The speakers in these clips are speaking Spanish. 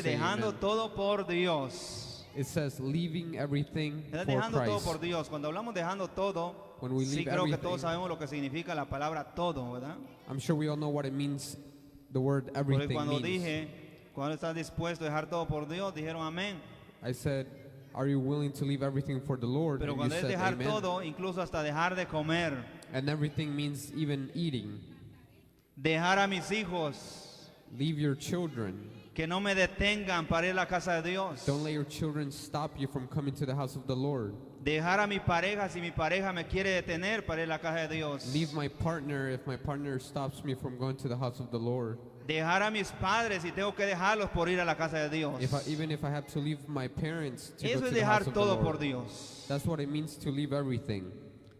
say dejando amen. todo por Dios. It says leaving everything Estás for dejando todo Christ. por Dios. Cuando hablamos dejando todo, When we sí leave creo que everything, todos sabemos lo que significa la palabra todo, ¿verdad? I'm sure we all know what it means, the word Porque everything cuando means. dije, cuando estás dispuesto a dejar todo por Dios, dijeron amén. I said, are you willing to leave everything for the Lord? Pero And cuando you es said dejar amen. todo, incluso hasta dejar de comer, And everything means even eating. dejar a mis hijos, Leave your children. que no me detengan para ir a la casa de Dios. Don't let your children stop you from coming to the house of the Lord. Dejar a mi pareja si mi pareja me quiere detener para ir a la casa de Dios. Leave my partner if my partner stops me from going to the house of the Lord. Dejar a mis padres y tengo que dejarlos por ir a la casa de Dios. Even if I have to leave my parents to Eso go es to the dejar house of the todo por Lord. Dios. That's what it means to leave everything.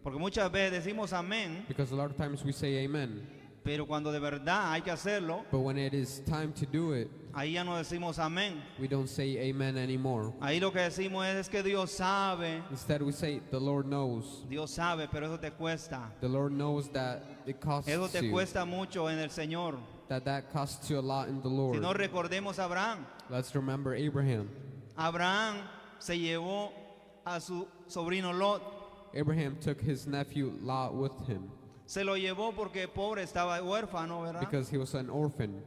Porque muchas veces decimos amén, Because a lot of times we say amen. pero cuando de verdad hay que hacerlo, But when it is time to do it, ahí ya no decimos amén. we don't say amen anymore. Ahí lo que decimos es que Dios sabe, Instead we say, the Lord knows. Dios sabe, pero eso te cuesta. The Lord knows that it costs Eso te you. cuesta mucho en el Señor. That costs you a lot in the Si Lord. no, recordemos a Abraham. Let's remember Abraham. Abraham se llevó a su sobrino Lot. Abraham took his nephew Lot with him Se lo llevó porque pobre estaba huérfano, ¿verdad? because he was an orphan.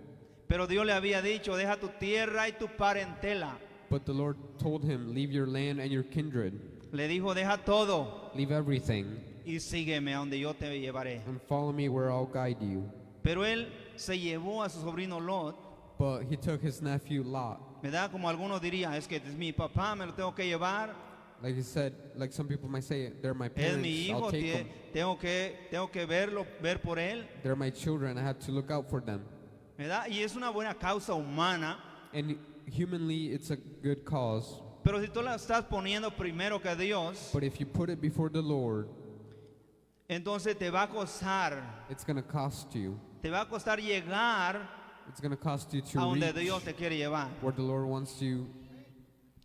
Pero Dios le había dicho, deja tu tierra y tu parentela. But the Lord told him, leave your land and your kindred. Le dijo, deja todo Leave everything y sígueme a donde yo te llevaré. and follow me where I'll guide you. Pero él se llevó a su sobrino Lot, But he took his nephew Lot. ¿verdad? Como algunos dirían, es que es mi papá, me lo tengo que llevar. Like he said, like some people might say, they're my Es parents, mi I'll hijo, take them. tengo que ver por él, They're my children, I have to look out for them. ¿verdad? Y es una buena causa humana, And humanly, it's a good cause. pero si tú la estás poniendo primero que Dios, But if you put it before the Lord, entonces te va a costar, it's going to cost you. te va a costar llegar It's going to cost you a to donde reach Dios te quiere llevar. where the Lord wants you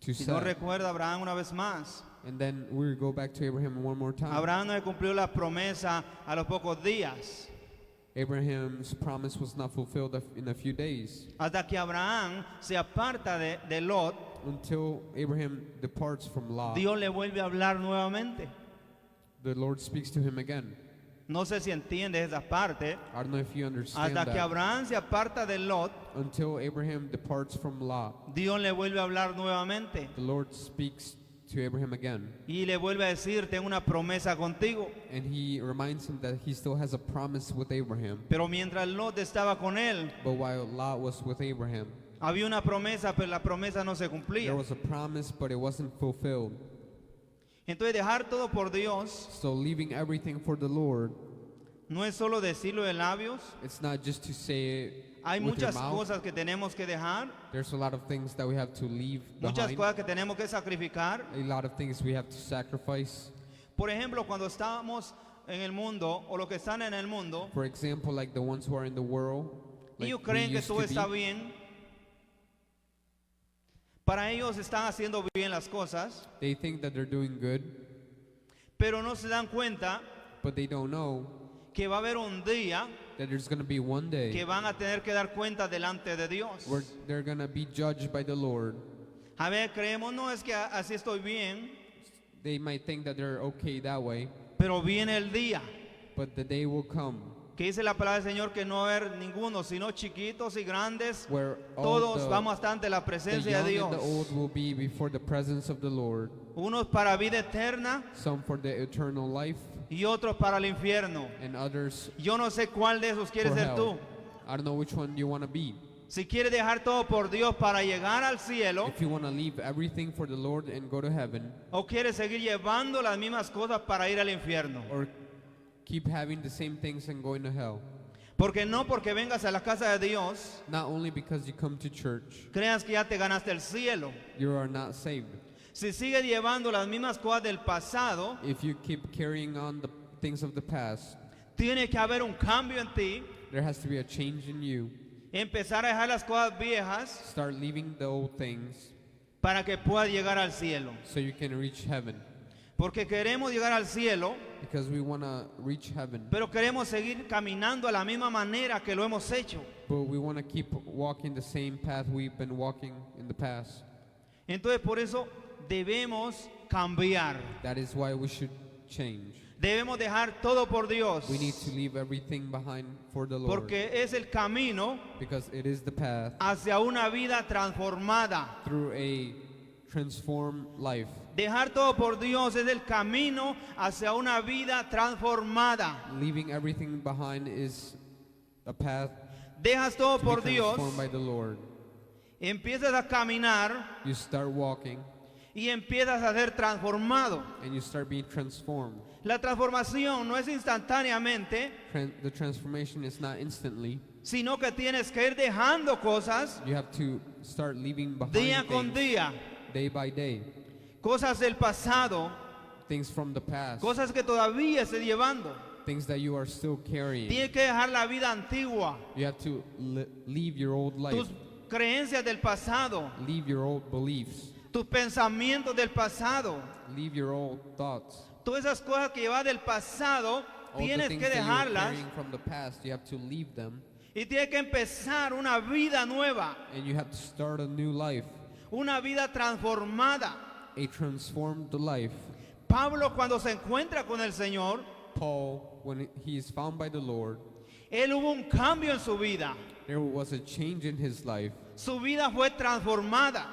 to Si no set. recuerda a Abraham una vez más, And then we go back to Abraham one more time. Abraham no le cumplió la promesa a los pocos días, Abraham's promise was not fulfilled in a few days hasta que Abraham se aparta de Lot. until Abraham departs from Lot. Dios le vuelve a hablar nuevamente. The Lord speaks to him again. No sé si entiendes esa parte. I don't know if you understand Hasta que that. Abraham se aparta de Lot, Until Abraham departs from Lot, Dios le vuelve a hablar nuevamente the Lord speaks to Abraham again. y le vuelve a decir, tengo una promesa contigo. And he reminds him that he still has a promise with Abraham. Pero mientras Lot estaba con él, But while Lot was with Abraham, había una promesa, pero la promesa no se there cumplía. was a promise, but it wasn't fulfilled. Entonces dejar todo por Dios So leaving everything for the Lord, no es solo decirlo de labios. it's not just to say it Hay with your muchas mouth. cosas que tenemos que dejar, There's a lot of things that we have to leave muchas behind. cosas que tenemos que sacrificar. A lot of things we have to sacrifice. Por ejemplo, cuando estábamos en el mundo o los que están en el mundo, For example, like the ones who are in the world, like ellos we creen que used todo to be. está bien. Para ellos están haciendo bien las cosas, They think that they're doing good, pero no se dan cuenta but they don't know que va a haber un día that there's going to be one day que van a tener que dar cuenta delante de Dios. where they're going to be judged by the Lord. A ver, creemos, no es que así estoy bien, They might think that they're okay that way, pero viene el día but the day will come que dice la palabra del Señor que no va a haber ninguno, sino chiquitos y grandes, where all todos the, vamos a estar ante la the presencia de young and the Dios. old will be before the presence of the Lord. Unos para vida eterna Some for the eternal life, y otros para el infierno. and others Yo no sé cuál de esos quieres for ser hell. tú. I don't know which one you want to be. Si quieres dejar todo por Dios para llegar al cielo, If you want to leave everything for the Lord and go to heaven, o quieres seguir llevando las mismas cosas para ir al infierno. or keep having the same things and going to hell. Porque no porque vengas a la casa de Dios, Not only because you come to church, creas que ya te ganaste el cielo. you are not saved. Si sigues llevando las mismas cosas del pasado, If you keep carrying on the things of the past, tiene que haber un cambio en ti, there has to be a change in you. empezar a dejar las cosas viejas Start leaving the old things para que puedas llegar al cielo. so you can reach heaven. Porque queremos llegar al cielo, because we want to reach heaven, pero queremos seguir caminando a la misma manera que lo hemos hecho. but we want to keep walking the same path we've been walking in the past. Entonces por eso debemos cambiar. That is why we should change. Debemos dejar todo por Dios, We need to leave everything behind for the Lord, porque es el camino because it is the path hacia una vida transformada. through a transformed life. Dejar todo por Dios es el camino hacia una vida transformada. Leaving everything behind is a path Dejas todo to por be Dios, transformed by the Lord. empiezas a caminar You start walking y empiezas a ser transformado. and you start being transformed. La transformación no es instantáneamente, The transformation is not instantly. sino que tienes que ir dejando cosas You have to start leaving día behind con things día, day by day, cosas del pasado, things from the past, cosas que todavía estás llevando. things that you are still carrying. Tienes que dejar la vida antigua, You have to leave your old life, tus creencias del pasado, leave your old beliefs, tus pensamientos del pasado. leave your old thoughts. Todas esas cosas que llevas del pasado, All the tienes things que that you are dejarlas carrying from the past, you have to leave them, y tienes que empezar una vida nueva, and you have to start a new life, una vida transformada. a transformed life. Pablo, cuando se encuentra con el Señor, Paul, when he is found by the Lord, él hubo un cambio en su vida. there was a change in his life. Su vida fue transformada.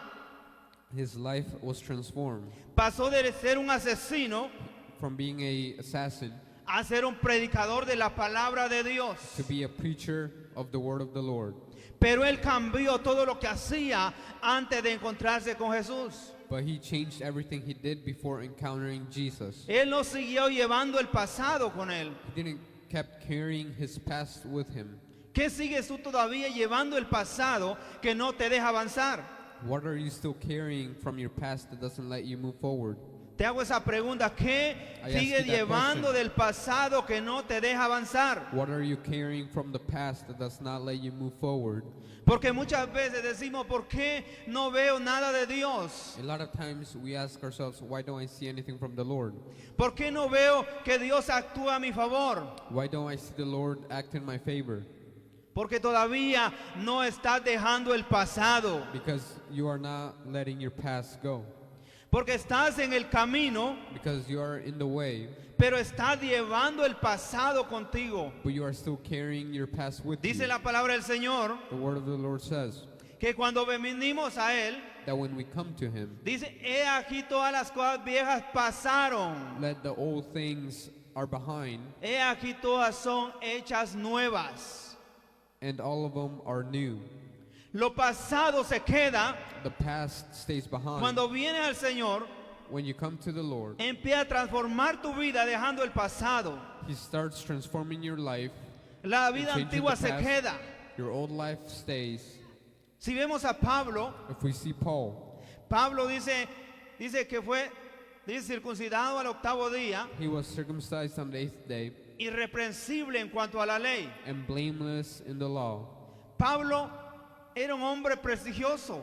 His life was transformed Pasó de ser un asesino from being a assassin a ser un predicador de la palabra de Dios. to be a preacher of the word of the Lord. Pero él cambió todo lo que hacía antes de encontrarse con Jesús. But he changed everything he did before encountering Jesus. Él no siguió llevando el pasado con él. He didn't kept carrying his past with him. ¿Qué sigues tú todavía llevando el pasado que no te deja avanzar? What are you still carrying from your past that doesn't let you move forward? Te hago esa pregunta. ¿Qué I ask sigues you that llevando question. del pasado que no te deja avanzar? What are you carrying from the past that does not let you move forward? Porque muchas veces decimos, ¿por qué no veo nada de Dios? A lot of times we ask ourselves, why don't I see anything from the Lord? ¿Por qué no veo que Dios actúa a mi favor? Why don't I see the Lord act in my favor? Porque todavía no estás dejando el pasado. Because you are not letting your past go. Porque estás en el camino, Because you are in the way, pero estás llevando el pasado contigo. but you are still carrying your past with Dice you. la palabra del Señor The word of the Lord says que cuando venimos a Él, that when we come to Him, dice, he aquí todas las cosas viejas pasaron. let the old things are behind, He aquí todas son hechas nuevas. and all of them are new. Lo pasado se queda. The past stays behind. Cuando viene al Señor, When you come to the Lord, empieza a transformar tu vida dejando el pasado. He starts transforming your life. La and vida changing antigua the se past. queda. Your old life stays. Si vemos a Pablo, If we see Paul, Pablo dice que fue circuncidado al octavo día, he was circumcised on the 8th day irreprensible en cuanto a la ley. and blameless in the law. Pablo era un hombre prestigioso.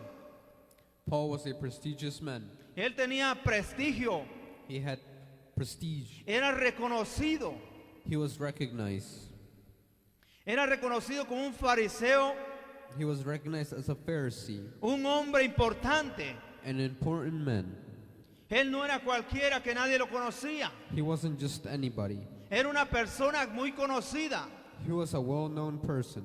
Paul was a prestigious man. Él tenía prestigio, He had prestige. era reconocido. He was recognized. Era reconocido como un fariseo, He was recognized as a Pharisee, un hombre importante. an important man. Él no era cualquiera que nadie lo conocía. He wasn't just anybody. Era una persona muy conocida. He was a well-known person.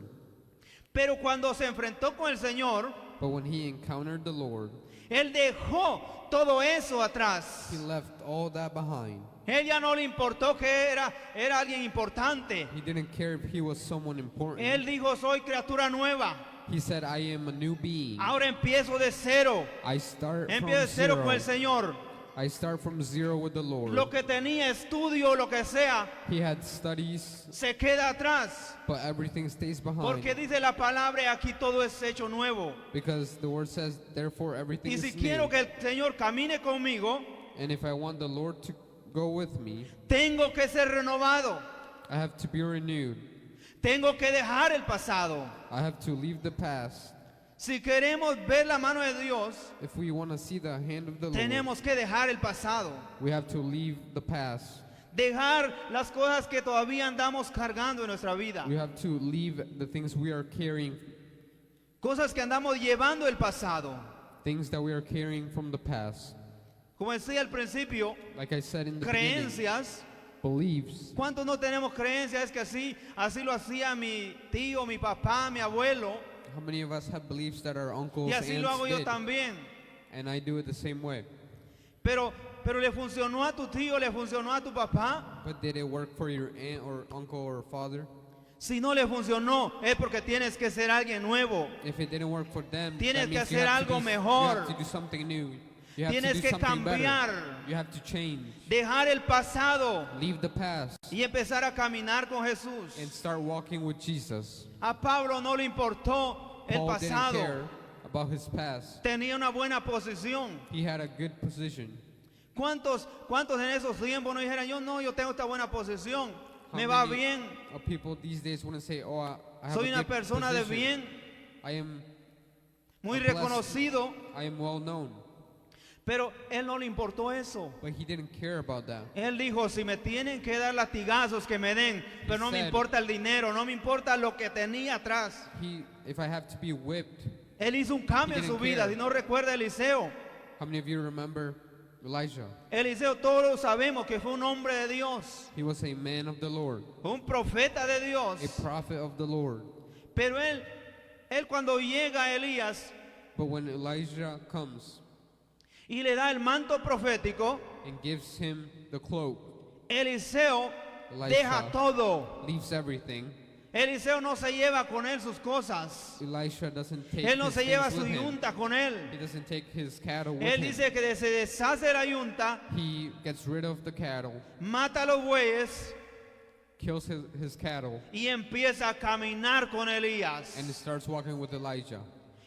Pero cuando se enfrentó con el Señor, But when he encountered the Lord, él dejó todo eso atrás. he left all that behind. Él ya no le importó que era alguien importante. He didn't care if he was someone important. Él dijo, soy criatura nueva. He said, I am a new being. Ahora empiezo de cero. I start from Empiezo de cero con el zero. Señor. I start from zero with the Lord. Lo que tenía estudio, lo que sea, He had studies, se queda atrás. but everything stays behind. Porque dice la palabra, aquí todo es hecho nuevo. Because the word says, therefore everything Y si is quiero new. que el Señor camine conmigo, And if I want the Lord to go with me, tengo que ser renovado. I have to be renewed. Tengo que dejar el pasado. I have to leave the past. Si queremos ver la mano de Dios, If we want to see the hand of the Lord, tenemos que dejar el pasado. we have to leave the past. Dejar las cosas que todavía andamos cargando en nuestra vida. We have to leave the things we are carrying, Cosas que andamos llevando del pasado. things that we are carrying from the past. Como decía al principio, Like I said in the beginning, creencias. beliefs. ¿Cuántos no tenemos creencias? Es que así lo hacía mi tío, mi papá, mi abuelo. How many of us have beliefs that our uncles Y así lo aunts hago yo did? también. And I do it the same way. Pero le funcionó a tu tío, le funcionó a tu papá. But did it work for your aunt or uncle or father? Si no le funcionó, es porque tienes que ser alguien nuevo. If it didn't work for them, Tienes that que means you hacer have to algo do, mejor. You have to do something new. You have Tienes to do que something cambiar. better. You have to change. Dejar el pasado Leave the past y empezar a caminar con Jesús. and start walking with Jesus. A Pablo no le importó el Paul didn't pasado. care about his past. Tenía una buena posición. He had a good position. ¿Cuántos en esos tiempos no dijeran, yo tengo esta buena posición, How me va many bien, of people these days wouldn't say, "Oh, I have soy a una good persona de position. bien, I am muy a blessed- reconocido"? I am well known." Pero él no le importó eso. But he didn't care about that. Él dijo, si me tienen que dar latigazos, que me den, pero no me said- importa el dinero, no me importa lo que tenía atrás. If I have to be whipped, Él hizo un cambio en He su didn't vida. care. Si no recuerda a Eliseo, how many of you remember Elijah? Eliseo todos sabemos que fue un hombre de Dios, He was a man of the Lord, fue un profeta de Dios. a prophet of the Lord. Pero él cuando llega a Elías But when Elijah comes y le da el manto profético, and gives him the cloak, Eliseo Elisha deja todo. leaves everything. Eliseo no se lleva con él sus cosas. Elisha doesn't take Él no his se lleva things su with him. yunta con él. He doesn't take his cattle with Él him. dice que se deshace la yunta, He gets rid of the cattle, mata a los bueyes kills his cattle, y empieza a caminar con Elías. and starts walking with Elijah.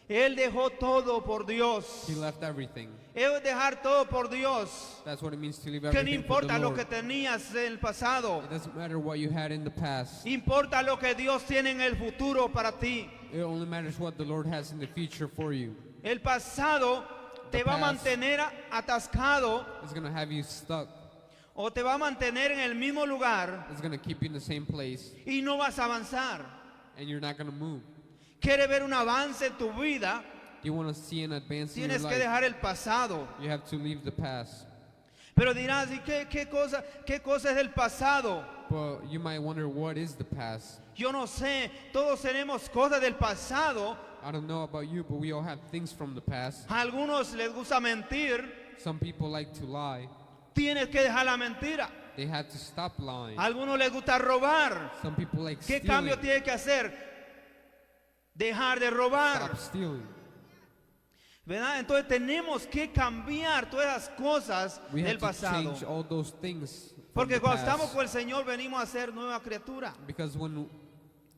Él dejó todo por Dios. He left everything. Es dejar todo por Dios. That's what it means to leave Que no everything for the importa lo Lord. que tenías en el pasado. It doesn't matter what you had in the past. Importa lo que Dios tiene en el futuro para ti. It only matters what the Lord has in the future for you. El pasado te The va a past. mantener atascado It's going to have you stuck. o te va a mantener en el mismo lugar It's going to keep you in the same place, y no vas a avanzar. and you're not going to move. Quieres ver un avance en tu vida, You want to see an advance in your tienes que life. dejar el pasado. You have to leave the past. Pero dirás, ¿y qué cosa es del pasado? But you might wonder, what is the past? Yo no sé, todos tenemos cosas del pasado. I don't know about you, but we all have things from the past. A algunos les gusta mentir. Some people like to lie. Tienes que dejar la mentira. They had to stop lying. A algunos les gusta robar. Some people like ¿Qué stealing. cambio tiene que hacer? Dejar de robar. Stop stealing. ¿Verdad? Entonces tenemos que cambiar todas esas cosas We del have to pasado. change all those things from Porque the cuando past. estamos con el Señor venimos a ser nueva criatura. Because when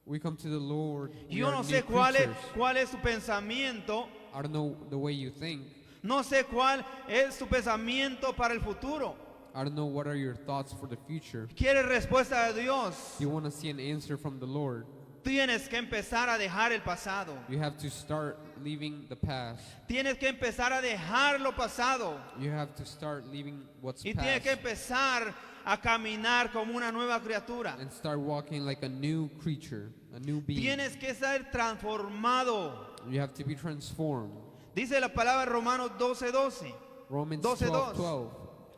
we come to the Lord, we Yo are no new sé creatures. cuál es tu pensamiento. I don't know the way you think. No sé cuál es tu pensamiento para el futuro. I don't know what are your thoughts for the future. ¿Quieres respuesta de Dios? You want to see an answer from the Lord. Tienes que empezar a dejar el pasado. You have to start leaving the past. Tienes que empezar a dejar lo pasado. You have to start leaving what's Y tienes que past empezar a caminar como una nueva criatura. and start walking like a new creature, a new being. Tienes que ser transformado. You have to be transformed. Dice la palabra Romanos 12:12. Romans 12:2. 12:12.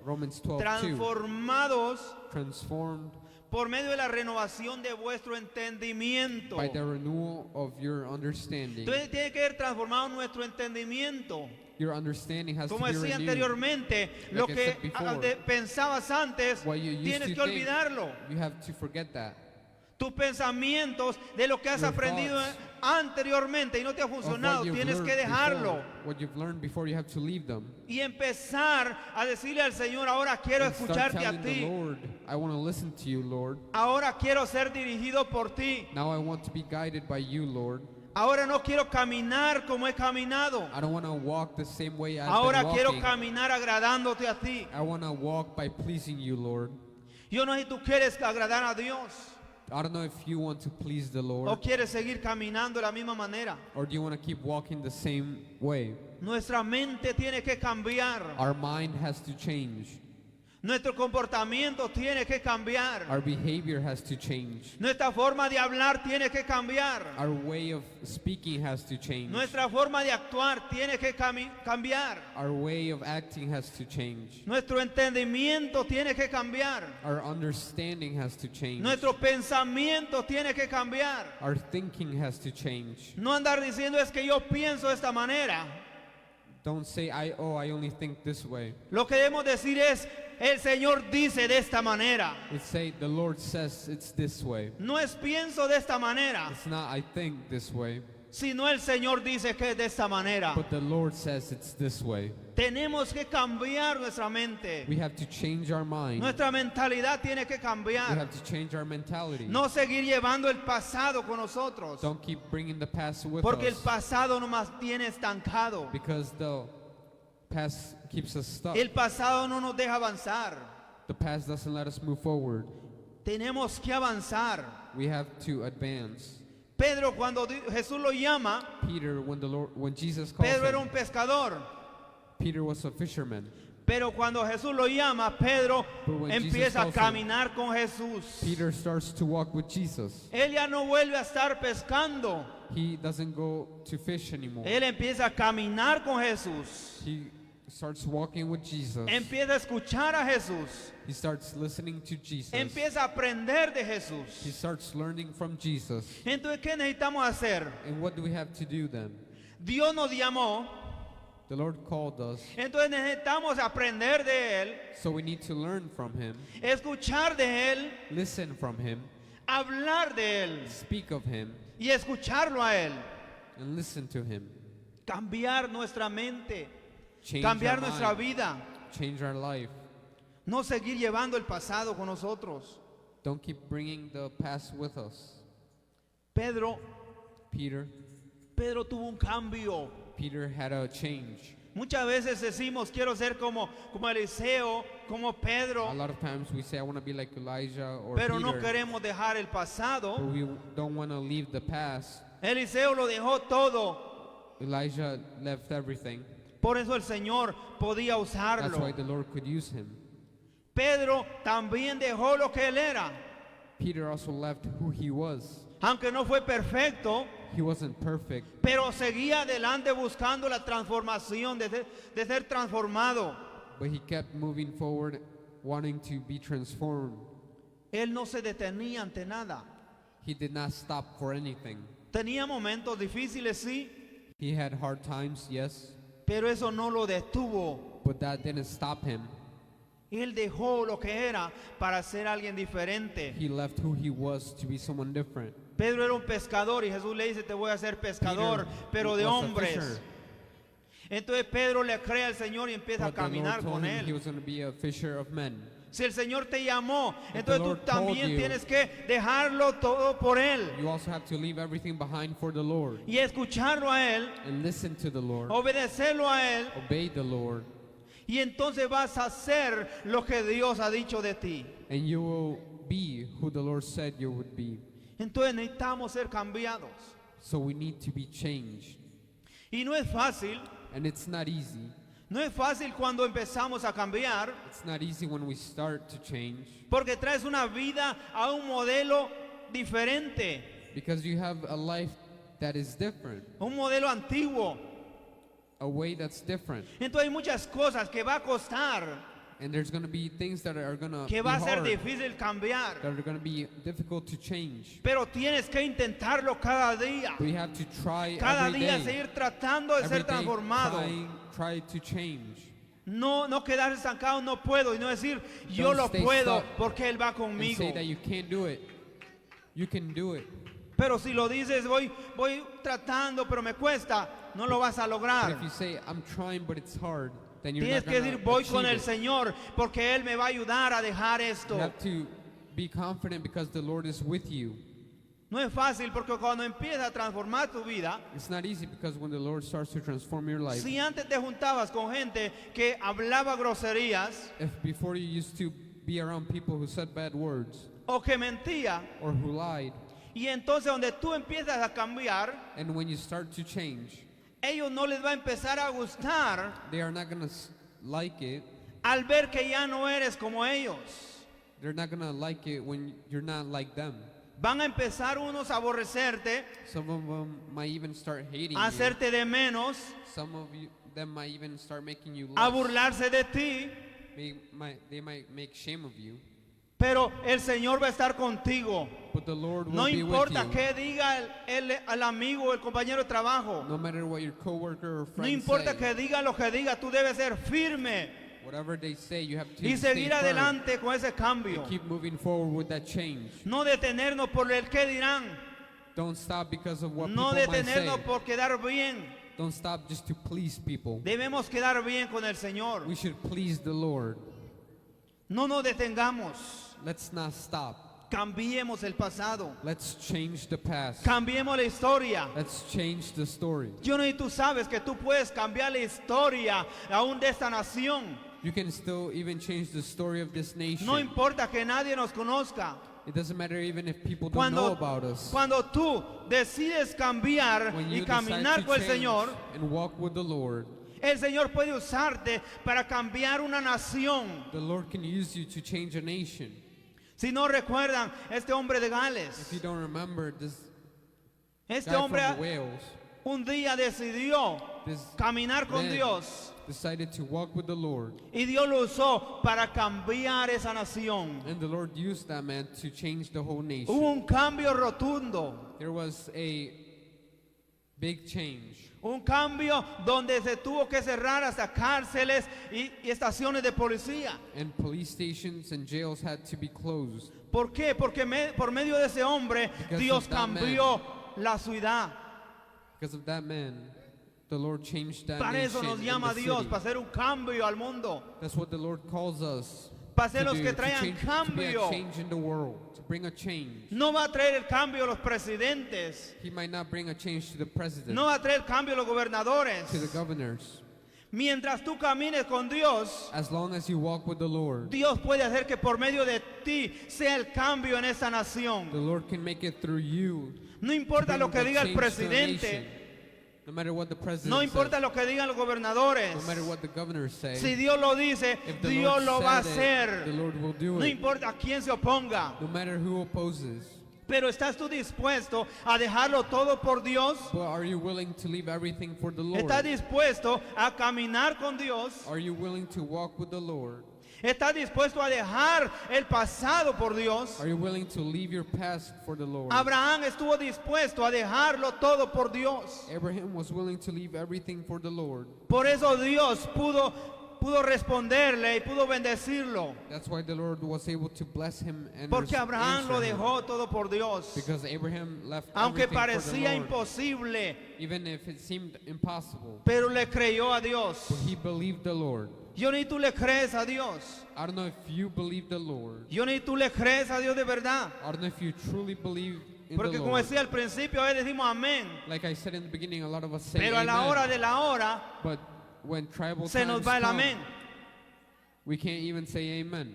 Romans 12:2. Transformados Transformed por medio de la renovación de vuestro entendimiento. by the renewal of your understanding. Entonces tiene que ser transformado nuestro entendimiento. Your understanding has Como to be decía renewed. anteriormente, lo Like I que said before, pensabas antes, What you used tienes to que think, olvidarlo. you have to forget that. Tus pensamientos de lo que has Your aprendido thoughts anteriormente y no te ha Of funcionado, what you've tienes learned que dejarlo. before, what you've learned before, you have to leave them. Y empezar a decirle al Señor, ahora quiero And start escucharte a telling the ti. Lord, I want to listen to you, Lord. Ahora quiero ser dirigido por ti. Now I want to be guided by you, Lord. Ahora no quiero caminar como he caminado. I don't want to walk the same way I've Ahora been quiero walking. caminar agradándote a ti. I want to walk by pleasing you, Lord. Yo no sé si tú quieres agradar a Dios I don't know if you want to please the o Lord, quieres seguir caminando de la misma manera. or do you want to keep walking the same way. Nuestra mente tiene que cambiar. Our mind has to change. Nuestro comportamiento tiene que cambiar. Our behavior has to change. Nuestra forma de hablar tiene que cambiar. Our way of speaking has to change. Nuestra forma de actuar tiene que cambiar. Our way of acting has to change. Nuestro entendimiento tiene que cambiar. Our understanding has to change. Nuestro pensamiento tiene que cambiar. Our thinking has to change. No andar diciendo es que yo pienso de esta manera. Don't say, I only think this way. Lo que debemos decir es, el Señor dice de esta manera. Let's say, the Lord says it's this way. No es pienso de esta manera, It's not, I think this way. sino el Señor dice que es de esta manera. But the Lord says it's this way. Tenemos que cambiar nuestra mente. We have to change our mind. Nuestra mentalidad tiene que We cambiar. have to change our mentality. No seguir llevando el pasado con nosotros. Don't keep bringing the past with Porque el us. pasado nos mantiene estancado. Because the past keeps us stuck. El pasado no nos deja avanzar. The past doesn't let us move forward. Tenemos que avanzar. We have to advance. Pedro, cuando Jesús lo llama, Peter, when Jesus called Pedro era him, un pescador. Peter was a fisherman. Pero cuando Jesús lo llama, Pedro But when Jesus empieza a calls him, caminar con Jesús. Peter starts to walk with Jesus. Él ya no vuelve a estar pescando. He doesn't go to fish anymore. Él empieza a caminar con Jesús. He starts walking with Jesus. Empieza a escuchar a Jesús. He starts listening to Jesus. Empieza a aprender de He Jesús. starts learning from Jesus. Entonces, ¿qué necesitamos hacer? And what do we have to do then? Dios nos llamó. The Lord called us, Entonces necesitamos aprender de Él, so we need to learn from Him, escuchar de Él, listen from Him, hablar de Él speak of Him, y escucharlo a Él. and listen to Him. Cambiar nuestra mente, Change cambiar our nuestra mind, vida. change our life. No seguir llevando el pasado con nosotros. Don't keep bringing the past with us. Pedro tuvo un cambio. Peter had a change. Muchas veces decimos, quiero ser como Eliseo, como A Pedro, lot of times we say, I want to be like Elijah or pero no Peter, queremos dejar el pasado. but we don't want to leave the past. Eliseo lo dejó todo. Elijah left everything. Por eso el Señor podía That's why usarlo. the Lord could use him. Pedro también dejó lo que él era. Peter also left who he was. Aunque no fue perfecto, He wasn't perfect, pero seguía adelante buscando la transformación, de ser transformado. but he kept moving forward, wanting to be transformed. Él no se detenía ante nada. He did not stop for anything. Tenía momentos difíciles, sí, He had hard times, yes, pero eso no lo detuvo. but that didn't stop him. Él dejó lo que era para ser alguien diferente. He left who he was to be someone different. Pedro era un pescador y Jesús le dice, te voy a hacer pescador, Peter pero de was a hombres. fisher, Entonces Pedro le cree al Señor y empieza a but the Lord caminar told con him he él. was going to be a fisher of men. Si el Señor te llamó, the entonces tú Lord told también you, tienes que dejarlo todo por Él You also have to leave everything behind for the Lord y escucharlo a Él, and listen to the Lord, obedecerlo a Él, obey the Lord, y entonces vas a hacer lo que Dios ha dicho de ti. and you will be who the Lord said you would be. Entonces necesitamos ser cambiados. So we need to be changed. Y no es fácil, And it's not easy. no es fácil cuando empezamos a cambiar, It's not easy when we start to change porque traes una vida a un modelo diferente, because you have a life that is different, un modelo antiguo. a way that's different. Entonces hay muchas cosas que va a costar, And there's going to be things that are going to que be va a ser hard, difícil cambiar. that are going to be difficult to change. Pero tienes que intentarlo cada día. We have to try Cada every día day, seguir tratando de every ser day transformado. try to change. No quedarse estancado, no puedo. Y no decir, yo Don't lo stay puedo stuck porque Él va And conmigo. say that you can't do it. You can do it. Pero si lo dices, voy tratando, pero me cuesta, no lo vas a But lograr. if you say, I'm trying, but it's hard, then you're Tienes not que going decir, to voy achieve con el it. Señor porque Él me va a ayudar a dejar You esto. have to be confident because the Lord is with you. No es fácil porque cuando empiezas a transformar tu vida, It's not easy because when the Lord starts to transform your life, si antes te juntabas con gente que hablaba groserías if before you used to be around people who said bad words o que mentía, or who lied, y entonces donde tú empiezas a cambiar, and when you start to change, ellos no les va a empezar a gustar they are not going to like it al ver que ya no eres como ellos. They're not gonna like it when you're not like them. Van a empezar unos a aborrecerte, Some of them might even start hating a you. hacerte de menos, Some of them might even start making you a less. burlarse de ti, They might make shame of you. pero el Señor va a estar contigo. But the Lord will No be with importa you. qué diga el amigo o el compañero de trabajo. No matter what your coworker or No friend importa say, que diga lo que diga, tú debes ser firme whatever they say, you have to y stay seguir firm adelante con ese cambio. and keep moving forward with that change. No detenernos por el que dirán. Don't stop because of what No people might say. detenernos por quedar bien. Don't stop just to please people. Debemos quedar bien con el Señor. We should please the Lord. No nos detengamos. Let's not stop. Cambiemos el pasado. Let's change the past. Cambiemos la historia. Let's change the story. Yo no, y tú sabes que tú puedes cambiar la historia aún de esta nación. You can still even change the story of this nation. No importa que nadie nos conozca. It doesn't matter even if people don't know about us. Cuando tú decides cambiar When y you decide caminar to con el change Señor, and walk with the Lord, el Señor puede usarte para cambiar una nación. the Lord can use you to change a nation. Si no recuerdan, este hombre de If Gales, you don't remember, this este guy hombre from Wales, un día decidió this caminar con man Dios decided to walk with the Lord. y Dios lo usó para cambiar esa nación. And the Lord used that man to change the whole nation. Hubo un cambio rotundo, There was a big change. un cambio donde se tuvo que cerrar hasta cárceles y estaciones de policía. And police stations and jails had to be closed. ¿Por qué? Porque por medio de ese hombre Because Dios of that cambió la ciudad. Because of that man, the Lord changed that Para eso nation nos and llama the Dios, city. para hacer un cambio al mundo. That's what the Lord calls us Para to ser los do, que to traigan change, to be cambio. a change in the world, to bring a change. No va a traer el cambio a los presidentes. He might not bring a change to the president, No va a traer cambio a los gobernadores. to the governors. Mientras tú camines con Dios, As long as you walk with the Lord, Dios puede hacer que por medio de ti sea el cambio en esta the nación. Lord can make it through you. No importa to lo bring que the diga el change to a presidente, nation. No matter what the president no importa says, lo que digan los gobernadores. no matter what the governors say, Si Dios lo dice, if the Dios Lord lo va a said it, the hacer. Lord will do No it. importa a quién se oponga. No matter who opposes. Pero ¿estás tú dispuesto a dejarlo todo por Dios? But are you willing to leave everything for the Lord? ¿Estás dispuesto a caminar con Dios? Are you willing to walk with the Lord? ¿Estás dispuesto a dejar el pasado por Dios? Are you willing to leave your past for the Lord? Abraham estuvo dispuesto a dejarlo todo por Dios. Abraham was willing to leave everything for the Lord. Por eso Dios pudo responderle y pudo bendecirlo. That's why the Lord was able to bless him and Porque Abraham lo answer him. dejó todo por Dios. Because Abraham left Aunque everything for the parecía Lord, imposible, even if it seemed impossible. pero le creyó a Dios. But he believed the Lord. Yo ni tú le crees a Dios. I don't know if you believe the Lord. Yo ni tú le crees a Dios de verdad. I don't know if you truly believe in Porque the como Lord. decía al principio, a veces decimos amén. Like I said in the beginning, a lot of us say Pero a la amen. hora de la hora But when tribal se nos times va el come, amén. we can't even say amen.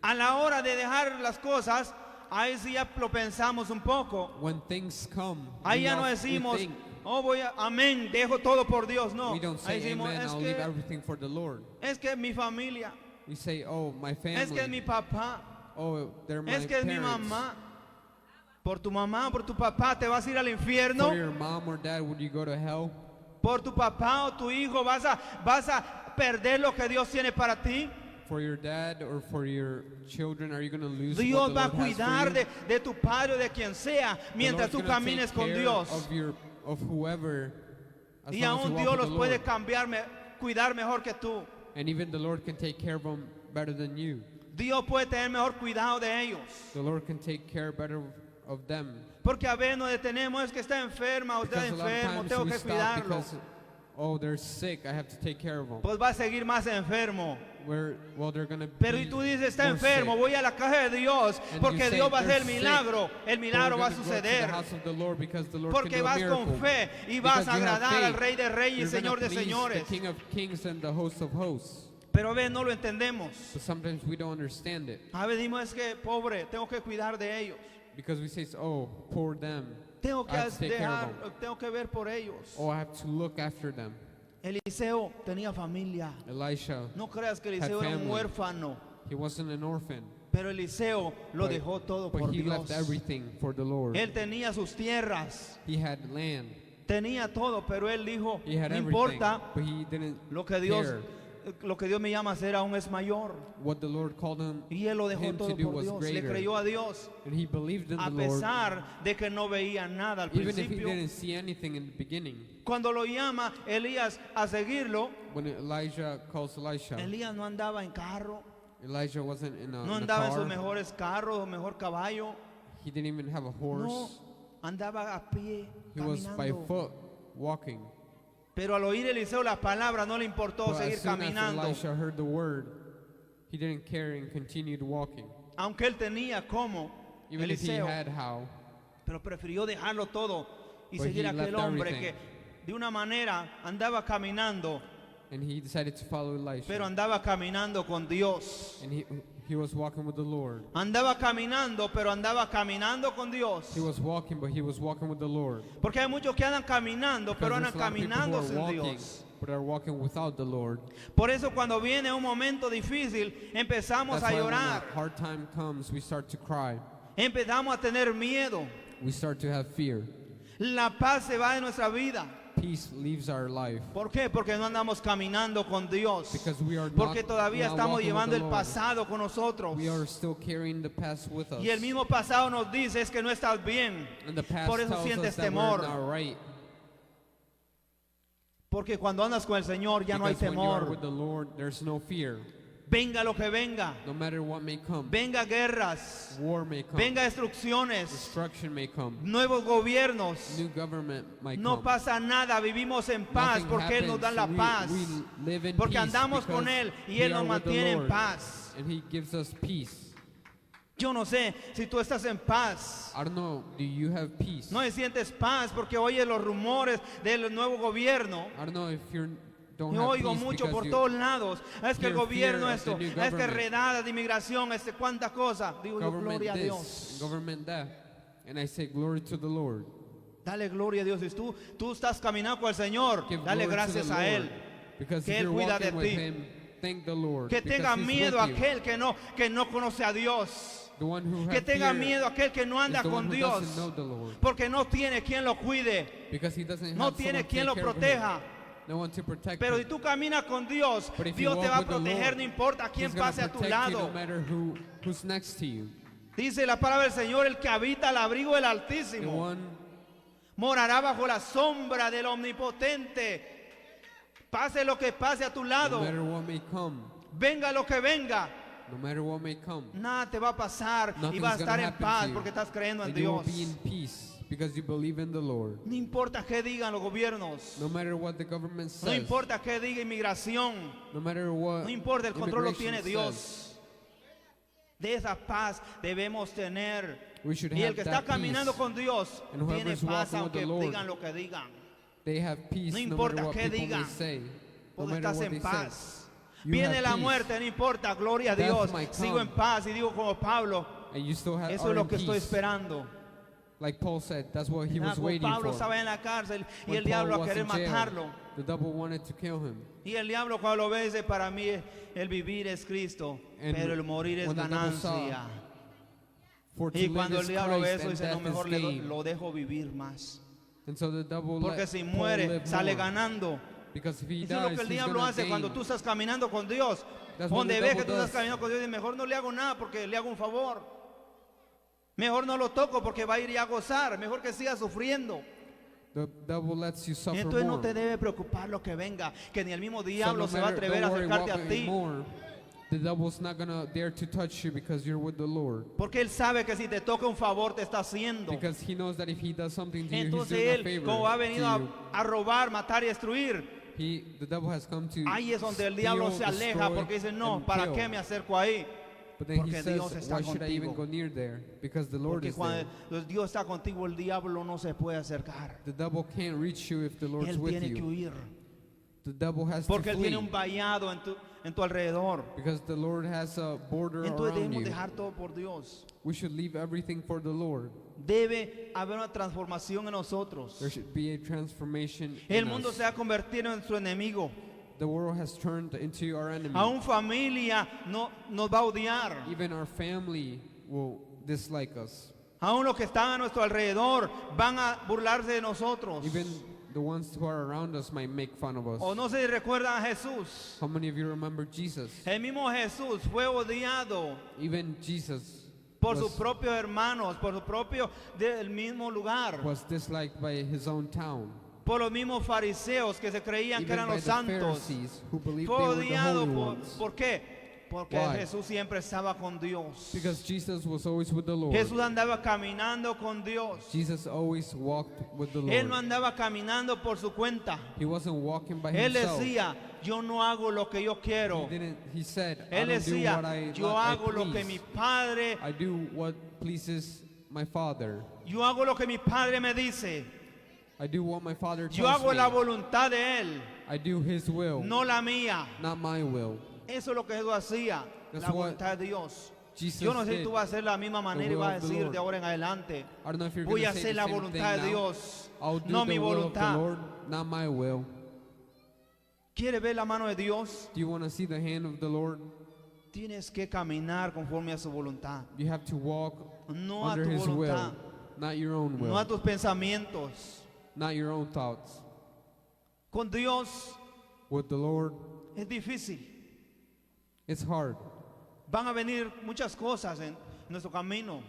A la hora de dejar las cosas, ahí sí ya lo pensamos un poco. When things come, Ahí we ya no we decimos, think, oh voy a, amén, dejo todo por Dios. No, we don't ahí say decimos, amen, I'll leave everything for the Lord. es que es mi familia, We say, oh, my family. es que es mi papá, Oh, they're my es que es mi parents. mamá. Por tu mamá, por tu papá, te vas a ir al infierno. For your mom or dad, would you go to hell? Por tu papá o tu hijo, vas a perder lo que Dios tiene para ti. For your dad or for your children, are you going to lose Dios what the va a Lord has cuidar for you? de tu padre o de quien sea The mientras Lord's tú gonna camines take con care Dios. of whoever, as Y long as you aún walk Dios with los the puede Lord. cuidar mejor que tú. And even the Lord can take care of them better than you. Dios puede tener mejor cuidado de ellos. The Lord can take care better of them. Porque a veces nos detenemos, es que está enferma o está Because a lot of enfermo, times tengo we que stop cuidarlo. because, oh, they're sick, I have to take care of them. Pues va a seguir más enfermo. Well, they're going to Pero be y tú dices, está more enfermo, sick. voy a la casa de Dios, And porque you say, Dios va a hacer "They're el sick, milagro. El but milagro we're va a gonna go to the suceder. house of the Lord because the Lord Porque can do a vas miracle. con fe y vas Because a you have agradar al faith. Rey de Reyes y You're Señor gonna de please Señores. the King of Kings and the host of hosts. Pero a veces no lo entendemos. But sometimes we don't understand it A veces decimos, es que pobre, tengo que cuidar de ellos. because we say, oh, poor them. Tengo que I have to take care of dejar, tengo que ver por ellos. Oh, I have to look after them. Eliseo tenía familia. Elisha, No creas que Eliseo era un family. huérfano, he wasn't an orphan, pero Eliseo lo but- dejó todo but por he Dios. left everything for the Lord. Él tenía sus tierras, He had land, tenía todo, pero él dijo, he had no everything, importa, but he didn't lo que Dios care. lo que Dios me llama a hacer aún es mayor. What the Lord called him, Y él lo dejó him to todo do por was Dios, le greater. creyó a Dios, and he believed in a the Lord, pesar de que no veía nada al even if he principio. didn't see anything in the beginning. Cuando lo llama Elías a seguirlo, When Elijah calls Elisha, Elías no andaba en carro, Elijah wasn't in no a andaba en sus car. mejores carros o mejor caballo, He didn't even have a no, horse. andaba a pie, He was by caminando. foot walking. Pero al oír Eliseo las palabras no le importó But seguir as soon as caminando, Elisha heard the word, he didn't care and continued walking. aunque él tenía como Even if he Eliseo, had how, pero prefirió dejarlo todo y But seguir he a aquel left hombre everything. que de una manera andaba caminando, and he decided to follow Elisha. pero andaba caminando con Dios. And he was walking with the Lord. Andaba caminando, pero andaba caminando con Dios. He was walking, but he was walking with the Lord. Porque hay muchos que andan caminando, pero Because andan there's a lot of people caminando who are sin walking, Dios. but are walking without the Lord. Por eso cuando viene un momento difícil, empezamos That's a why when llorar, a hard time comes, we start to cry. empezamos a tener miedo. We start to have fear. La paz se va de nuestra vida. Peace leaves our life. ¿Por qué? Porque no andamos caminando con Dios. Because we are Porque not, todavía not estamos walking with llevando the el Lord. pasado con nosotros. We are still carrying the past with us. Y el mismo pasado nos dice es que no estás bien. And the past Por eso tells sientes us that temor. we're not right. Porque cuando andas con el Señor ya no hay Because when you are temor. with the Lord, there's no fear. Venga lo que venga. No matter what may come. Venga guerras. War may come. Venga destrucciones. Destruction may come. Nuevos gobiernos. New government might No come. pasa nada, vivimos en paz Nothing porque Él nos da la happens. paz. We live in Porque peace andamos con because Él y we Él nos are with the mantiene en Lord, paz. And He gives us peace. Yo no sé si tú estás en paz. I don't know, do you have peace? No sientes paz porque oyes los rumores del nuevo gobierno. I don't know if you don't Yo have oigo peace mucho because por you todos lados. Es que el hear gobierno fear of the esto, new es que government. redada de inmigración, cuánta cosa. Digo yo, government gloria a this, Dios. government that. And I say glory to the Lord. Dale gloria a Dios. Si tú estás caminando con el Señor, Give dale glory gracias to the a Lord. Él. Because Que if Él you're cuida de walking with ti. Him, thank the Lord. Que because tenga He's miedo with you. aquel que no conoce a Dios. The one who Que have tenga fear miedo aquel que no is anda the one con who Dios. doesn't know the Lord. Porque no tiene quien lo cuide. Because he doesn't No have tiene someone to quien lo take care of him. proteja. No one to protect Pero si him. tú caminas con Dios, But if you Dios te walk va a with the proteger, Lord, no importa He's quién gonna pase a tu protect you lado. no matter who's next to you. Dice la palabra del Señor, el que habita al abrigo del The Altísimo one morará bajo la sombra del Omnipotente. Pase lo que pase a tu no lado, matter what may come, venga lo que venga, no matter what may come, nada te va a pasar y nothing's vas a estar gonna en happen to paz you. porque estás creyendo en And you will Dios. be in peace because you believe in the Lord. No importa qué digan los gobiernos, No matter what the government no says, importa qué diga inmigración, no matter what no importa, el control lo immigration tiene says, Dios. De esa paz debemos tener. we should Y el have que está that caminando peace. con Dios And whoever's tiene paz walking with the aunque Lord, digan lo que digan. They have peace No no importa matter what qué people may digan, say, no Porque matter estás what en they say. paz. You Viene have la peace. muerte, no importa, gloria a Death Dios. might Sigo come. en paz y digo como Pablo, And you still have eso are es lo in que estoy peace. esperando. Like Paul said, that's what he was Como waiting Pablo for. estaba en la cárcel y When el diablo Paul a was querer in jail, matarlo. the devil wanted to kill him. Y el diablo cuando lo ve dice, para mí el vivir es Cristo, And pero el morir es when the devil saw ganancia. For to Y live cuando el is diablo ve Christ eso and dice, no, death mejor is le gain. lo dejo vivir más. And so the devil Porque let si Paul muere, live sale more. ganando. Because if he Eso es lo dies, que el he's diablo gonna hace gain. cuando tú estás caminando con Dios. That's what Donde the ve devil que tú estás does. caminando con Dios y mejor no le hago nada porque le hago un favor. Mejor no lo toco porque va a ir ya a gozar. Mejor que siga sufriendo. The devil lets you Y suffer entonces no more. te debe preocupar lo que venga. Que ni el mismo So diablo no se va a matter- atrever a don't worry acercarte what a may ti. more. The devil's not gonna dare to touch you because you're with the Lord. Porque él sabe que si te toca un favor te está haciendo. Because he knows that if he does something to you, he's Entonces doing a él, favor como ha to venido you. a robar, matar y destruir, The devil has come to ahí es donde el steal, diablo se aleja destroy, porque dice, no, and ¿para kill. qué me acerco ahí? But then he Porque says, Dios está why should I even contigo. go near there? Because the Lord Porque is there. cuando Dios está contigo, el diablo no se puede acercar. The devil can't reach you if the Lord's Él with tiene que you. huir. The devil has Porque to él flee. tiene un vallado en tu alrededor. Because the Lord has a border Entonces around debemos you. dejar todo por Dios. We should leave everything for the Lord. Debe haber una transformación en nosotros. There should be a transformation El in mundo us. se ha convertido en su enemigo. The world has turned into our enemy. Aún familia no, nos va a odiar. Even our family will dislike us. Aún los que están a nuestro alrededor van a burlarse de nosotros. Even the ones who are around us might make fun of us. O no se recuerdan a Jesús. How many of you remember Jesus? El mismo Jesús fue odiado Even Jesus por sus propios hermanos, por su propio del mismo lugar, was disliked by his own town. por los mismos fariseos que se creían que Even eran by los the santos. Pharisees who believed Fue they were the odiado holy por, ones. ¿por qué? Porque Why? Jesús siempre estaba con Dios. Because Jesus was always with the Lord. Jesús andaba caminando con Dios. Jesus always walked with the Él no Lord. andaba caminando por su cuenta. He wasn't walking by Él himself. decía, yo no hago lo que yo quiero. He said, I Él don't do decía, what I, yo I hago lo que please. mi Padre, I do what pleases my Father. yo hago lo que mi Padre me dice. I do what my Father Yo tells hago me. la voluntad de Él, I do His will, no la mía. not my will. Eso es lo que Jesús hacía, That's la what voluntad de Dios. Jesus Yo no sé si did. tú vas a hacer la misma manera y will vas a of the decir Lord. de ahora en adelante, I don't know if you're voy going a to say hacer the la same voluntad thing de now. Dios, I'll do no the mi will of the voluntad. Lord, not my will. ¿Quieres ver la mano de Dios? Do you want to see the hand of the Lord? Tienes que caminar conforme a su voluntad, You have to walk no a under tu His voluntad, will, not your own will, no a tus pensamientos. not your own thoughts. Con Dios With the Lord, es difícil. it's hard. Van a venir muchas cosas en nuestro camino.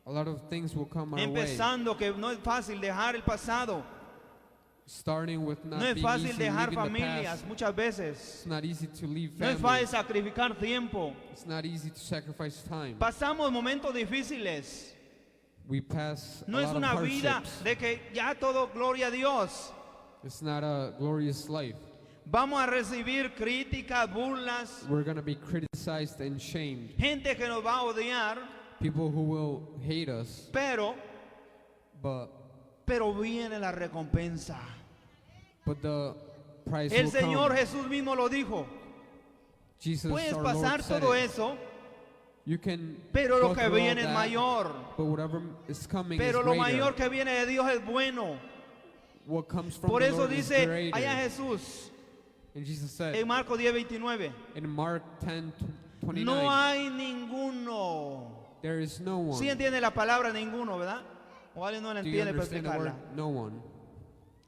A lot of things will come our way. Empezando que no es fácil dejar el pasado. Starting with not No es being fácil easy dejar leaving the familias past. muchas veces. It's not easy to leave No es fácil families. sacrificar tiempo. It's not easy to sacrifice time. Pasamos momentos difíciles. We pass No a es lot of una vida hardships. de que ya todo gloria a Dios. It's not a glorious life. Vamos a recibir críticas, burlas, We're going to be criticized and shamed. gente que nos va a odiar, People who will hate us. pero But viene la recompensa. the price El will Señor come. Jesús mismo lo dijo. Jesus, Puedes our pasar Lord, said todo it. eso, You can pero go lo que through all viene es that, mayor. but whatever is coming Pero is lo greater. mayor que viene de Dios es bueno. What comes from Por the eso Lord is dice greater. allá Jesús And Jesus said en Marcos 10:29, in Mark 10:29, no hay ninguno. there is no one. ¿Sí entiende la palabra ninguno, verdad? O alguien no la Do you entiende para understand the word? explicarla. No one.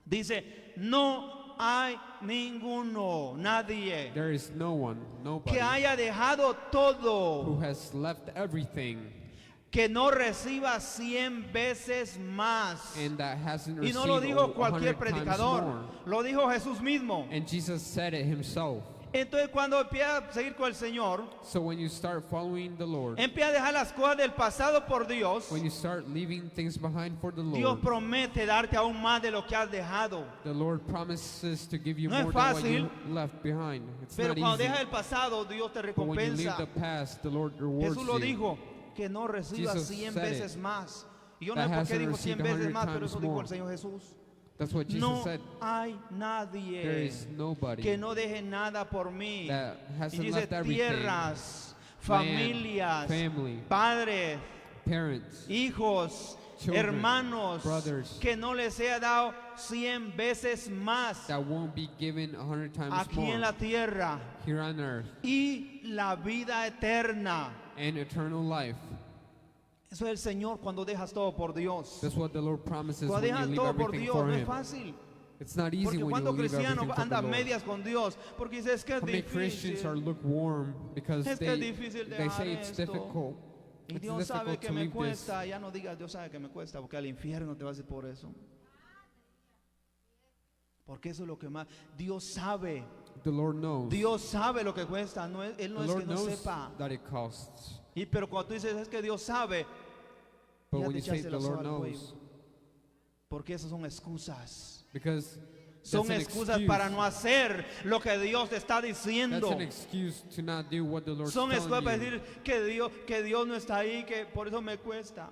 Dice, no hay ninguno, nadie, There is no one, nobody que haya dejado who todo, has left everything que no reciba 100 veces más. and that hasn't Y received no lo dijo 100 cualquier times predicador, more. lo dijo Jesús mismo. And Jesus said it himself. Entonces cuando empieza a seguir con el Señor, So when you start following the Lord, empieza a dejar las cosas del pasado por Dios, when you start leaving things behind for the Dios Lord, promete darte aún más de lo que has dejado. the Lord promises to give you No es more than what fácil, you left behind. It's Pero not cuando easy. dejas el pasado, Dios te But when you leave recompensa. the past, the Lord rewards Jesús lo you. dijo, que no recibas Jesus 100 said veces it. más. Y yo no That sé por qué hasn't dijo 100 received veces 100 más, pero eso times dijo more. el Señor Jesús. That's what Jesus No said. hay There nadie is nobody que no deje nada por mí. that Y hasn't dice left everything. tierras, Land, familias, family, padres, parents, hijos, children, hermanos, brothers, que no les sea dado 100 veces más that won't be given 100 times aquí more en la tierra, here on earth, y la vida eterna. and eternal life. Eso es el Señor cuando dejas todo por Dios. That's what the Lord promises Cuando when you dejas leave todo por everything Dios for no es Him. fácil. It's not easy Porque when you cuando leave cristiano everything for the anda a Lord. medias con Dios, porque dice es que es How many Christians are difícil. lukewarm because Es que es difícil they dejar say it's esto. difficult. Y It's Dios sabe difficult que to me leave this. cuesta. Ya no digas Dios sabe que me cuesta, porque al infierno te vas a ir por eso. Porque eso es lo que más. Dios sabe. The Lord knows. Dios sabe lo que cuesta. No es, Él no The es que Lord no knows sepa. that it costs. Pero cuando tú dices es que Dios sabe, But ya when te you say echaste the la soga Lord al knows, cuello. Porque esas son excusas. because Son that's an excusas excuse. para no hacer lo que Dios te está That's diciendo. an excuse to not do what the Lord's Son telling excusas para you. decir que Dios no está ahí, que por eso me cuesta.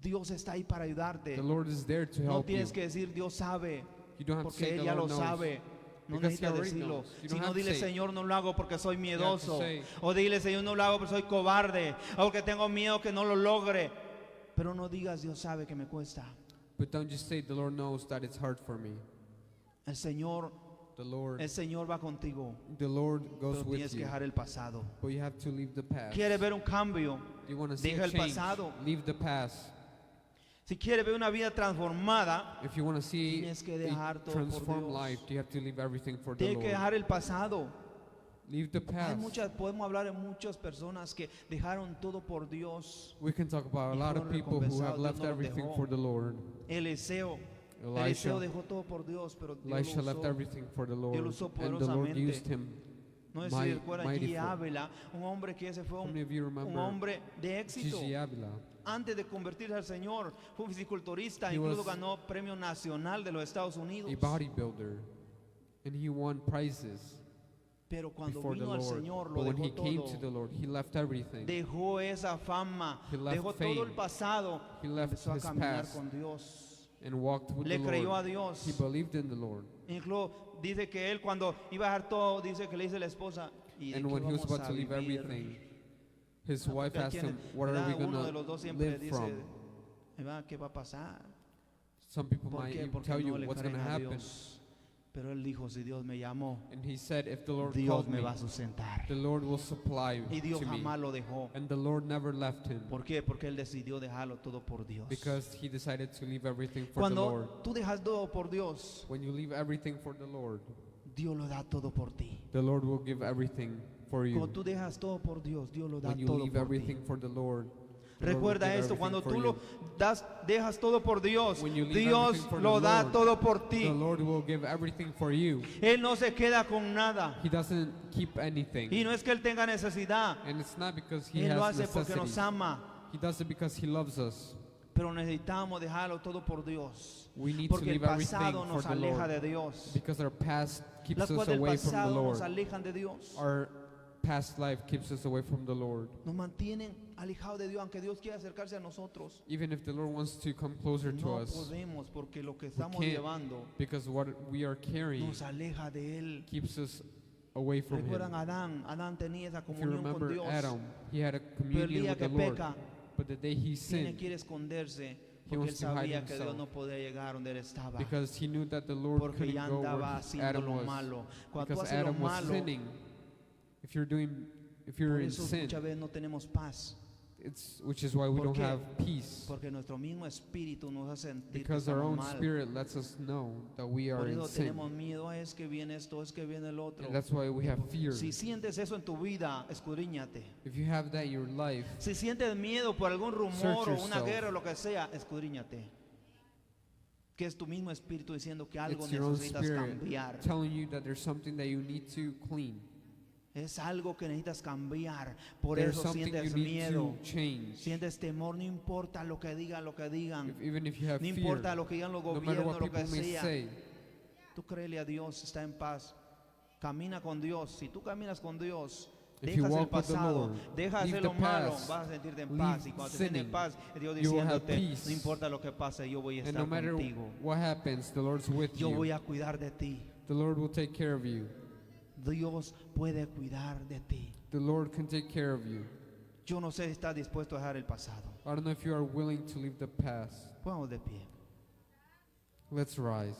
Dios está ahí para ayudarte. The Lord is there to No help you. tienes que decir Dios sabe, You don't have to porque say Él the ya Lord lo knows. sabe. No Because He necesitas already decirlo. knows. You don't Sino have to dile, say. Señor, no lo hago porque soy miedoso. say. O dile, Señor, no lo hago porque soy cobarde. O que tengo miedo que no lo logre. Pero no digas, Dios sabe que me cuesta. But don't just say, the Lord knows that it's hard for me. El Señor va contigo, The Lord goes pero with tienes que you. dejar el pasado. But you have to leave the past. ¿Quieres ver un cambio? You want to see Deja a el change? pasado. Leave the past. Si quieres ver una vida transformada, If you want to see tienes que a dejar todo por transformed Dios. life, you have to leave everything for the tienes que Lord. dejar el pasado. Leave the past. Podemos hablar de muchas personas que dejaron todo por Dios. We can talk about a Y lot of fueron people who have recompensados. left Dios no los everything dejó. for the Lord. Eliseo Elisha dejó todo por Dios, pero Dios Elisha lo left usó. everything for the Lord, lo usó and the Lord poderosamente. used him. No sé si recuerdan mighty Gigi for- Ávila, un hombre que ese fue How many of you un remember hombre de éxito. Gigi Avila? Antes de convertirse al Señor, fue un fisiculturista, He incluso was ganó premio nacional de los Estados Unidos. A bodybuilder, and he won prizes Pero cuando before the vino al Lord. Señor, But lo when he dejó came todo. to the Lord, he left everything. Dejó esa fama, He left dejó fame. todo el pasado, He left empezó a his caminar past con Dios. And walked with Le the creyó Lord. a Dios. He believed in the Lord. Incluso dice que él cuando iba a dejar todo, dice que le dice a la esposa, ¿y de And qué when he was vamos about a to leave vivir? everything, his Ah, wife porque asked aquí him, "What are ¿verdad? we Uno de gonna los dos siempre live dice, from?" ¿verdad? ¿Qué va a pasar? Some people ¿Por might qué? even Porque tell you no le what's creen going to a happen. Dios. Pero él dijo, si Dios me llamó, And he said, "If the Lord Dios called me me, va a sustentar. the Lord will supply Y Dios to me." jamás lo dejó. And the Lord never left him ¿Por qué? Porque él decidió dejarlo todo por Dios. because he decided to leave everything for the Cuando Lord. tú dejas todo por Dios, When you leave everything for the Lord, Dios lo da todo por ti. the Lord will give everything for Cuando you. tú dejas todo por Dios, Dios lo da When you todo leave por ti. everything for the Lord, the Lord will Recuerda give esto, everything cuando for tú you. lo dejas todo por Dios, When you leave Dios everything for lo the da Lord, todo por the ti. Lord will give everything for you. Él no se queda con nada. He doesn't keep anything. Y no es que Él tenga necesidad. And it's not because he Él lo has hace porque nos necessities. ama. He does it because he loves us. Pero necesitamos dejarlo todo por Dios. We need to Porque el leave everything pasado for nos the aleja Lord. de Dios. Because our past keeps Las us cosas del away from the pasado nos Lord. alejan de Dios. Our past life keeps us away from the Lord. Nos mantienen alejados de Dios, aunque Dios quiera acercarse a nosotros. Even if the Lord wants to come closer to No us, podemos, porque lo que estamos can't. llevando because what we are carrying nos aleja de Él. keeps us away from Him. Recuerdan a Adán. Adán tenía esa If you comunión con remember Dios. Adam, he had a Pero el communion día with que the Lord. peca, But the day he tiene sinned, que ir a esconderse. He Porque él wants to hide sabía que Dios himself. no podía llegar donde él estaba. because he knew that the Lord Porque couldn't ya go where andaba haciendo Adam lo was. malo. Cuando tú Because haces lo Adam was malo, sinning. If you're por in eso sin, muchas veces no tenemos paz. which is why we ¿Por don't qué? have peace. Porque nuestro mismo espíritu nos hace sentir que Because our estamos own mal. spirit lets us know that we Por are in eso sin. tenemos miedo. Es que viene esto, es que viene el otro. And that's why we have fear. Si sientes eso en tu vida, escudriñate. If you have that in your life, Si sientes miedo por algún rumor Search o una yourself. guerra o lo que sea, escudriñate. Que es tu mismo espíritu diciendo que algo it's your own necesitas spirit cambiar. telling you that there's something that you need to clean. Es algo que necesitas cambiar. Por There's eso something you sientes need miedo. to change. Sientes temor, no importa lo que digan, Even if you have no fear, importa lo que digan los no matter gobiernos, what lo que people may sea. say, Tú créele a Dios, está en paz. Camina con Dios. Si tú caminas con Dios, If you dejas el walk with the pasado, Lord, deja de leave hacer the lo malo, past, vas a sentirte en leave paz. Y cuando te sientes en sinning, paz, Dios you will have diciéndote, peace. no importa lo que pase, yo voy a and estar no matter contigo. what happens, the Lord's with Yo voy you. a cuidar de ti. The Lord will take care of you. Dios puede cuidar de ti. The Lord can take care of you. Yo no sé si estás dispuesto a dejar el pasado. I don't know if you are willing to leave the past. Ponemos de pie. Let's rise.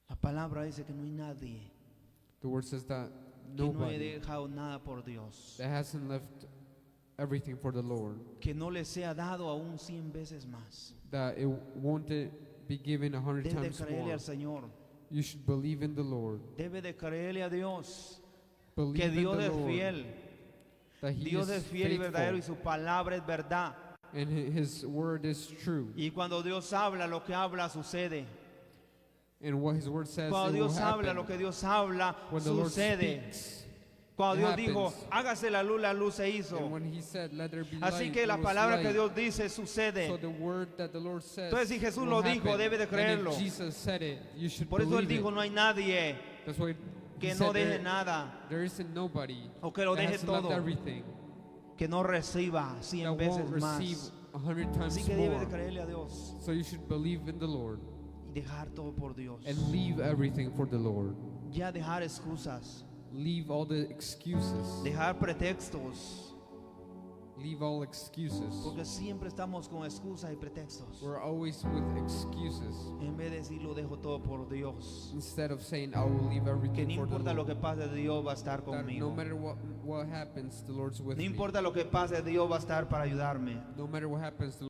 La palabra dice que no hay nadie The word says that que no haya nobody dejado nada por Dios, that hasn't left everything for the Lord, que no le sea dado aún 100 veces más. that it won't be given 100 Debe de times creerle more. al Señor. You should believe in the Lord. Debe de creerle a Dios Believe que in Dios the es Lord, fiel. that He Dios is es fiel y verdadero y faithful, su palabra es verdad. and His word is true. Y cuando Dios habla, lo que habla sucede. And what His word says, Cuando it will Dios habla, happen. lo que Dios habla When the Lord sucede. speaks, Cuando it Dios dijo, happens. hágase la luz se hizo. and when He said, "Let there be Así light," que la there was palabra que light. Dios dice sucede. So the word that the Lord says Entonces, si Jesús will lo dijo, happen. debe de And creerlo. if Jesus said it, you should Por eso Él believe dijo, it. no hay nadie That's why que He no said deje nada, there isn't nobody o que lo that deje has left todo, everything que no reciba 100 that veces won't receive más. 100 times Así que debe more. de creerle a Dios So you should believe in the Lord y dejar todo por Dios. and leave everything for the Lord. Ya dejar excusas, Leave all the excuses. dejar pretextos. leave all excuses. Porque siempre estamos con excusas y pretextos. We're always with excuses En vez de decir lo dejo todo por Dios. instead of saying I will leave Que everything no for the importa lo Lord. que pase, Dios va a estar That no conmigo. matter what happens, the Lord's with No me. importa lo que pase, Dios va a estar para ayudarme. No matter what happens, the